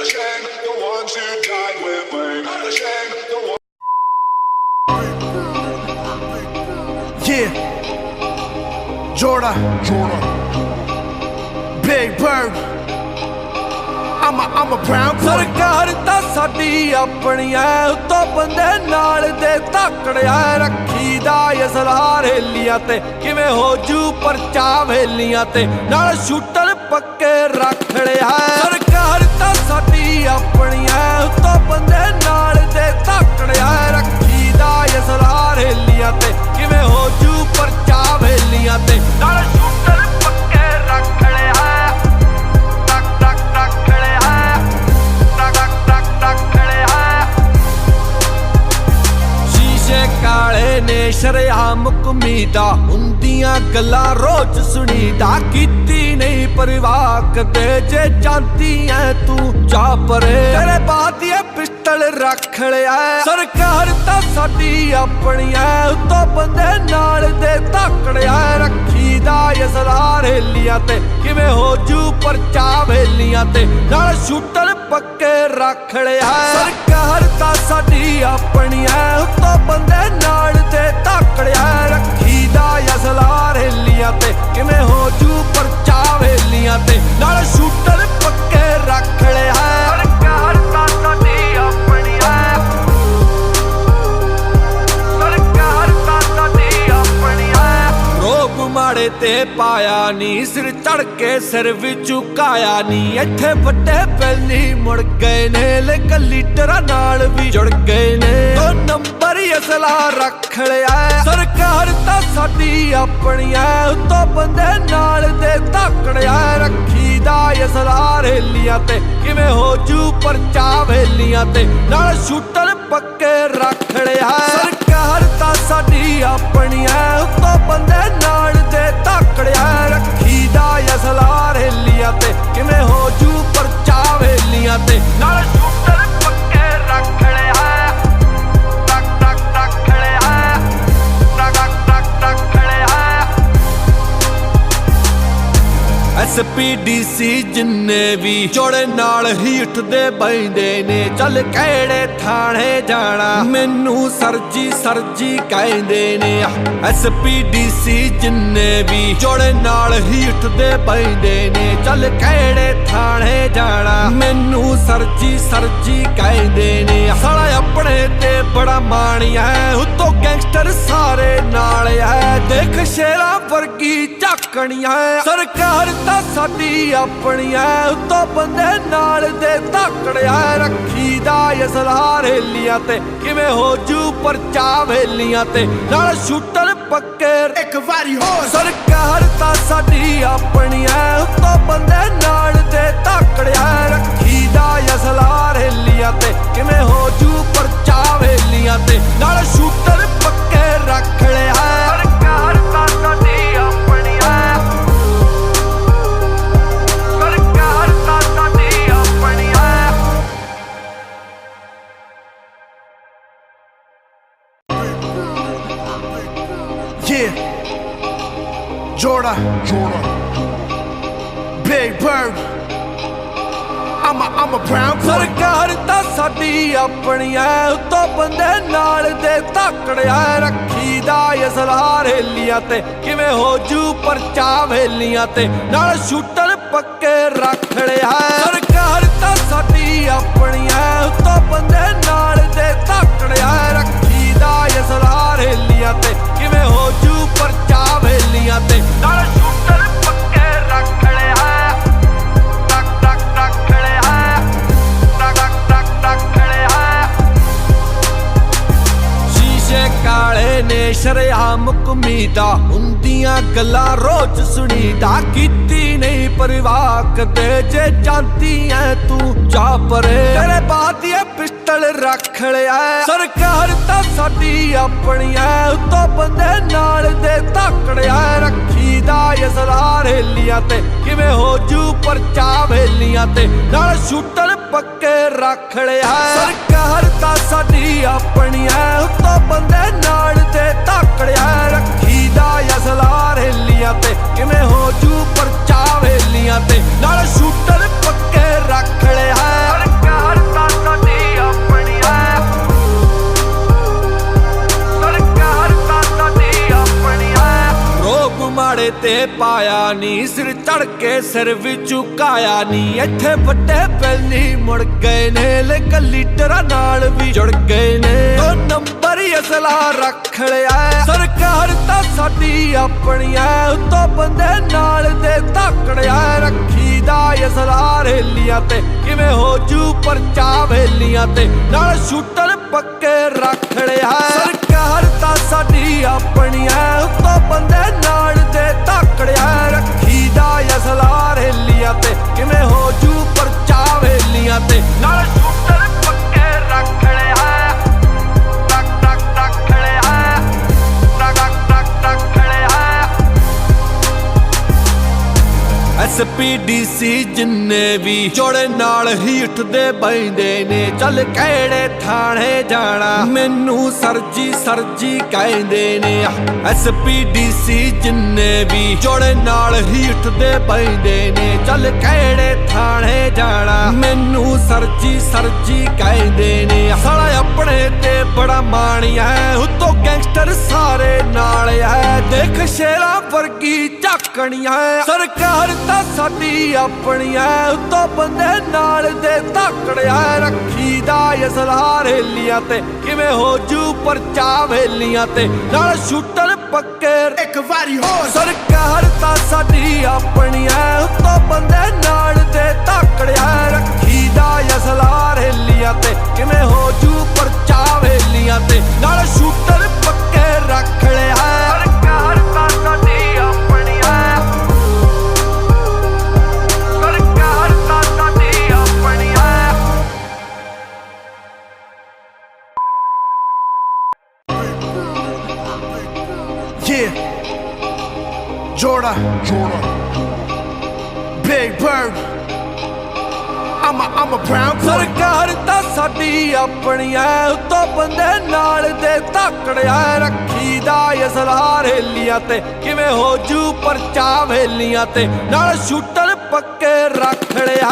shame the ones who died with blame. Shame the ones. Yeah, Jordan, Big Bird. I'm a brown boy. ਸਰਕਾਰ ਤਾਂ ਸਾਡੀ ਆਪਣੀ ਐ ਉਤੋਂ ਬੰਦੇ ਨਾਲ ਦੇ ਧਾਕੜਿਆ ਰੱਖੀ ਦਾ ਅਸਲਾ ਰੇਲੀਆਂ ਤੇ ਕਿਵੇਂ ਹੋ ਜੂ ਪਰਚਾ ਵੇਲੀਆਂ ਤੇ ਨਾਲ ਸ਼ੂਟਰ ਪੱਕੇ ਰੱਖ ਲਿਆ ਸਰਕਾਰ ਤਾਂ ਸਾਡੀ ਆਪਣੀ ਐ ਉਤੋਂ ਬੰਦੇ ਨਾਲ ਦੇ ਧਾਕੜਿਆ ਰੱਖੀ ਦਾ ਅਸਲਾ ਰੇਲੀਆਂ ਤੇ ਕਿਵੇਂ ਹੋ ਜੂ ਪਰਚਾ ਵੇਲੀਆਂ ਤੇ ਨਾਲ ਸ਼ੂਟਰ ਪੱਕੇ ਰੱਖ ਲਿਆ ਕਾਲੇ ਨੇ ਸ਼ਰੇਆਮ ਕਮੀਦਾ ਹੁੰਦੀਆਂ ਗੱਲਾਂ ਰੋਜ਼ ਸੁਣੀਦਾ ਕੀਤੀ ਨਹੀਂ ਪਰਵਾਹ ਕਦੇ ਜੇ ਜਾਂਦੀ ਐ ਤੂੰ ਜਾ ਪਰੇ ਤੇਰੇ ਬਾਤ ਇਹ ਪਿਸਟਲ ਰੱਖ ਲਿਆ ਸਰਕਾਰ ਤਾਂ ਸਾਡੀ ਆਪਣੀ ਐ ਉਤੋਂ ਬੰਦੇ ਨਾਲ ਦੇ ਧਾਕੜਿਆ ਰੱਖੀ ਦਾ ਅਸਲਾ ਰੇਲੀਆਂ ਤੇ ਕਿਵੇਂ ਹੋ ਜੂ ਪਰਚਾ ਵੇਲੀਆਂ ਤੇ ਨਾਲ ਸ਼ੂਟਰ ਪੱਕੇ ਰੱਖ ਲਿਆ ਸਰਕਾਰ ਤਾਂ ਸਾਡੀ ਆਪਣੀ ਐ ਉਤੋਂ ਬੰਦੇ ਨਾਲ ਤੇ ਧਾਕੜਿਆ ਰੱਖੀ ਦਾ ਅਸਲਾ ਰੇਲੀਆਂ ਤੇ ਕਿਵੇਂ ਹੋ ਜੂ ਪਰਚਾ ਵੇਲੀਆਂ ਤੇ ਨਾਲ ਸ਼ੂਟਰ ਪੱਕੇ ਰੱਖ ਲਿਆ ਸਰਕਾਰ ਤਾਂ ਸਾਡੀ ਆਪਣੀ ਐ ਸਰਕਾਰ ਤਾਂ ਸਾਡੀ ਆਪਣੀ ਐ ਰੋਗ ਮਾੜੇ ਤੇ ਪਾਇਆ ਨੀ ਸਿਰ ਚੜ ਕੇ ਸਿਰ ਵੀ ਝੁਕਾਇਆ ਨੀ ਇੱਥੇ ਵੱਡੇ ਪਹਿਲੀ ਮੁੜ ਗਏ ਨੇ ਲੇਕਿਨ ਲੀਡਰਾਂ ਨਾਲ ਵੀ ਜੁੜ ਗਏ ਨੇ ਦੋ ਨੰਬਰ ਅਸਲਾ ਰੱਖ ਲਿਆ ਸਰਕਾਰ ਤਾਂ ਸਾਡੀ ਆਪਣੀ ਐ ਉਤੋਂ ਬੰਦੇ ਨਾਲ ਦੇ ਧਾਕੜਿਆ ਰੱਖੀ ਦਾ ਅਸਲਾ ਰੇਲੀਆਂ ਤੇ ਕਿਵੇਂ ਹੋ ਜੂ ਪਰਚਾ ਵੇਲੀਆਂ ਤੇ ਨਾਲ ਸ਼ੂਟਰ ਪੱਕੇ ਰੱਖ ਲਿਆ ਸਰਕਾਰ ਤਾਂ ਸਾਡੀ ਆਪਣੀ ਐ ਉਤੋਂ ਬੰਦੇ ਨਾਲ ਦੇ ਧਾਕੜਿਆ ਰੱਖੀ ਦਾ ਅਸਲਾ ਰੇਲੀਆਂ ਤੇ ਕਿਵੇਂ ਹੋ ਜੂ ਪਰਚਾ ਵੇਲੀਆਂ ਤੇ ਨਾਲ ਸ਼ੂਟਰ ਪੱਕੇ ਰੱਖ ਲਿਆ SPDC ਜਿੰਨੇ ਵੀ ਜੋੜੇ ਨਾਲ ਹੀ ਉੱਠਦੇ ਬੈਂਦੇ ਨੇ ਚੱਲ ਕਿਹੜੇ ਥਾਣੇ ਜਾਣਾ ਮੈਨੂੰ ਸਰਜੀ ਕਹਿੰਦੇ ਨੇ SPDC ਜਿੰਨੇ ਵੀ ਜੋੜੇ ਨਾਲ ਹੀ ਉੱਠਦੇ ਬੈਂਦੇ ਨੇ ਚੱਲ ਕਿਹੜੇ ਥਾਣੇ ਜਾਣਾ ਮੈਨੂੰ ਸਰਜੀ ਕਹਿੰਦੇ ਨੇ ਸਾਲਾ ਆਪਣੇ ਤੇ ਬੜਾ ਮਾਣਿਆ ਉਤੋਂ ਗੈਂਗਸਟਰ ਸਾਰੇ ਨਾਲ ਐ ਦੇਖ ਸ਼ੇਰਾਂ ਵਰਗੀ ਝਾਕਣੀਆਂ ਸਰਕਾਰ ਤਾਂ ਸਾਡੀ ਆਪਣੀ ਐ ਉਤੋਂ ਬੰਦੇ ਨਾਲ ਦੇ ਧਾਕੜਿਆ ਰੱਖੀ ਦਾ ਅਸਲਾ ਰੇਲੀਆਂ ਤੇ ਕਿਵੇਂ ਹੋ ਜੂ ਪਰਚਾ ਵੇਲੀਆਂ ਤੇ ਨਾਲ ਸ਼ੂਟਰ ਪੱਕੇ ਇੱਕ ਵਾਰੀ ਹੋਰ ਸਰਕਾਰ ਤਾਂ ਸਾਡੀ ਆਪਣੀ ਐ ਉਤੋਂ ਬੰਦੇ ਨਾਲ ਦੇ ਧਾਕੜਿਆ ਰੱਖੀ ਦਾ ਅਸਲਾ ਰੇਲੀਆਂ ਤੇ ਕਿਵੇਂ ਹੋ ਜੂ ਪਰਚਾ ਵੇਲੀਆਂ ਤੇ ਨਾਲ ਸ਼ੂਟਰ ਪੱਕੇ ਰੱਖ ਲਿਆ ਸਰਕਾਰ ਤਾਂ ਸਾਡੀ ਆਪਣੀ ਐ Yeah, Jordan, Big Bird. I'm a brown boy. ਸਰਕਾਰ ਤਾਂ ਸਾਡੀ ਆਪਣੀ ਐ ਉਤੋਂ ਬੰਦੇ ਨਾਲ ਦੇ ਧਾਕੜਿਆ ਰੱਖੀ ਦਾ ਅਸਲਾ ਰੇਲੀਆਂ ਤੇ ਕਿਵੇਂ ਹੋ ਜੂ ਪਰਚਾ ਵੇਲੀਆਂ ਤੇ ਨਾਲ ਸ਼ੂਟਰ ਪੱਕੇ ਰੱਖ ਲਿਆ ਸਰਕਾਰ ਤਾਂ ਸਾਡੀ ਆਪਣੀ ਐ ਉਤੋਂ ਬੰਦੇ ਨਾਲ ਦੇ ਧਾਕੜਿਆ ਰੱਖੀ ਦਾ ਅਸਲਾ ਰੇਲੀਆਂ ਤੇ ਕਿਵੇਂ ਹੋ ਜੂ ਪਰਚਾ ਵੇਲੀਆਂ ਤੇ ਨਾਲ ਸ਼ੂਟਰ ਪੱਕੇ ਰੱਖ ਲਿਆ ਕਾਲੇ ਨੇ ਸ਼ਰੇਆਮ ਕਮੀਦਾ ਹੁੰਦੀਆਂ ਗੱਲਾਂ ਰੋਜ਼ ਸੁਣੀਦਾ ਕੀਤੀ ਨਹੀਂ ਪਰਵਾਹ ਕਦੇ ਜੇ ਜਾਂਦੀ ਐ ਤੂੰ ਜਾ ਪਰੇ ਤੇਰੇ ਬਾਤ ਇਹ ਪਿਸਟਲ ਰੱਖ ਲਿਆ ਸਰਕਾਰ ਤਾਂ ਸਾਡੀ ਆਪਣੀ ਐ ਉਤੋਂ ਬੰਦੇ ਨਾਲ ਦੇ ਧਾਕੜਿਆ ਰੱਖੀ ਦਾ ਅਸਲਾ ਰੇਲੀਆਂ ਤੇ ਕਿਵੇਂ ਹੋ ਜੂ ਪਰਚਾ ਵੇਲੀਆਂ ਤੇ ਨਾਲ ਸ਼ੂਟਰ ਪੱਕੇ ਰੱਖ ਲਿਆ ਸਰਕਾਰ ਤਾਂ ਸਾਡੀ ਆਪਣੀ ਐ ਉਤੋਂ ਬੰਦੇ ਨਾਲ ਤੇ ਧਾਕੜਿਆ ਰੱਖੀ ਦਾ ਅਸਲਾ ਰੇਲੀਆਂ ਤੇ ਕਿਵੇਂ ਹੋ ਜੂ ਪਰਚਾ ਵੇਲੀਆਂ ਤੇ ਨਾਲ ਸ਼ੂਟਰ ਪੱਕੇ ਰੱਖ ਲਿਆ ਤੇ ਪਾਇਆ ਨੀ, ਸਿਰ ਚੜ ਕੇ ਸਿਰ ਵੀ ਝੁਕਾਇਆ ਨੀ। ਇੱਥੇ ਵੱਡੇ ਬੈਲੀ ਮੁੜ ਗਏ ਨੇ, ਲੇਕਿਨ ਲੀਡਰਾਂ ਨਾਲ ਵੀ ਜੁੜ ਗਏ ਨੇ। 2 ਨੰਬਰ ਅਸਲਾ ਰੱਖ ਲਿਆ, ਸਰਕਾਰ ਤਾਂ ਸਾਡੀ ਆਪਣੀ ਐ, ਉੱਤੋਂ ਬੰਦੇ ਨਾਲ ਦੇ ਧਾਕੜਿਆ। ਰੱਖੀ ਦਾ ਅਸਲਾ ਰੇਲੀਆਂ ਤੇ, ਕਿਵੇਂ ਹੋ ਜੂ ਪਰਚਾ ਵੇਲੀਆਂ ਤੇ, ਨਾਲ ਸ਼ੂਟਰ ਪੱਕੇ ਰੱਖ ਲਿਆ। ਸਰਕਾਰ ਤਾਂ ਸਾਡੀ ਆਪਣੀ ਐ, ਉੱਤੋਂ ਬੰਦੇ ਨਾਲ ਦੇ ਧਾਕੜਿਆ। ਰੱਖੀ ਦਾ ਅਸਲਾ ਰੇਲੀਆਂ ਤੇ, ਕਿਵੇਂ ਹੋ ਜੂ ਪਰਚਾ ਵੇਲੀਆਂ ਤੇ, ਨਾਲ ਸ਼ੂਟਰ ਪੱਕੇ ਰੱਖ ਲਿਆ। SPDC ਜਿੰਨੇ ਵੀ ਜੋੜੇ ਨਾਲ ਹੀ ਉੱਠਦੇ ਬੈਂਦੇ ਨੇ। ਚੱਲ ਕਿਹੜੇ ਥਾਣੇ ਜਾਣਾ, ਮੈਨੂੰ ਸਰਜੀ ਸਰਜੀ ਕਹਿੰਦੇ ਨੇ। SPDC ਜਿੰਨੇ ਵੀ ਜੋੜੇ ਨਾਲ ਹੀ ਉੱਠਦੇ ਬੈਂਦੇ ਨੇ। ਚੱਲ ਕਿਹੜੇ ਥਾਣੇ ਜਾਣਾ, ਮੈਨੂੰ ਸਰਜੀ ਸਰਜੀ ਕਹਿੰਦੇ ਨੇ। ਸਾਲਾ ਆਪਣੇ ਤੇ ਬੜਾ ਮਾਣਿਆ, ਉੱਤੋਂ ਗੈਂਗਸਟਰ ਸਾਰੇ ਨਾਲ ਐ। ਦੇਖ ਸ਼ੇਰਾਂ ਵਰਗੀ ਝਾਕਣੀਆਂ, ਸਰਕਾਰ ਤਾਂ ਸਾਡੀ ਆਪਣੀ ਐ, ਉੱਤੋਂ ਬੰਦੇ ਨਾਲ ਦੇ ਧਾਕੜਿਆ। ਰੱਖੀ ਦਾ ਅਸਲਾ ਰੇਲੀਆਂ ਤੇ, ਕਿਵੇਂ ਹੋ ਜੂ ਪਰਚਾ ਵੇਲੀਆਂ ਤੇ, ਨਾਲ ਸ਼ੂਟਰ ਪੱਕੇ ਇੱਕ ਵਾਰੀ ਹੋਰ। ਸਰਕਾਰ ਤਾਂ ਸਾਡੀ ਆਪਣੀ ਐ, ਉੱਤੋਂ ਬੰਦੇ ਨਾਲ ਦੇ ਧਾਕੜਿਆ। ਰੱਖੀ ਦਾ ਅਸਲਾ ਰੇਲੀਆਂ ਤੇ, ਕਿਵੇਂ ਹੋ ਜੂ ਪਰਚਾ ਵੇਲੀਆਂ ਤੇ, ਨਾਲ ਸ਼ੂਟਰ ਪੱਕੇ ਰੱਖ ਲਿਆ। ਸਰਕਾਰ ਤਾਂ ਸਾਡੀ ਆਪਣੀ ਐ, ਸਰਕਾਰ ਤਾਂ ਸਾਡੀ ਆਪਣੀ ਐ। Yeah, Jordan, Big Bird. I'm a brown boy. ਸਰਕਾਰ ਤਾਂ ਸਾਡੀ ਆਪਣੀ ਐ, ਉੱਤੋਂ ਬੰਦੇ ਨਾਲ ਦੇ ਧਾਕੜਿਆ। ਰੱਖੀ ਦਾ ਅਸਲਾ ਰੇਲੀਆਂ ਤੇ, ਕਿਵੇਂ ਹੋ ਜੂ ਪਰਚਾ ਵੇਲੀਆਂ ਤੇ, ਨਾਲ ਸ਼ੂਟਰ ਪੱਕੇ ਰੱਖ ਲਿਆ।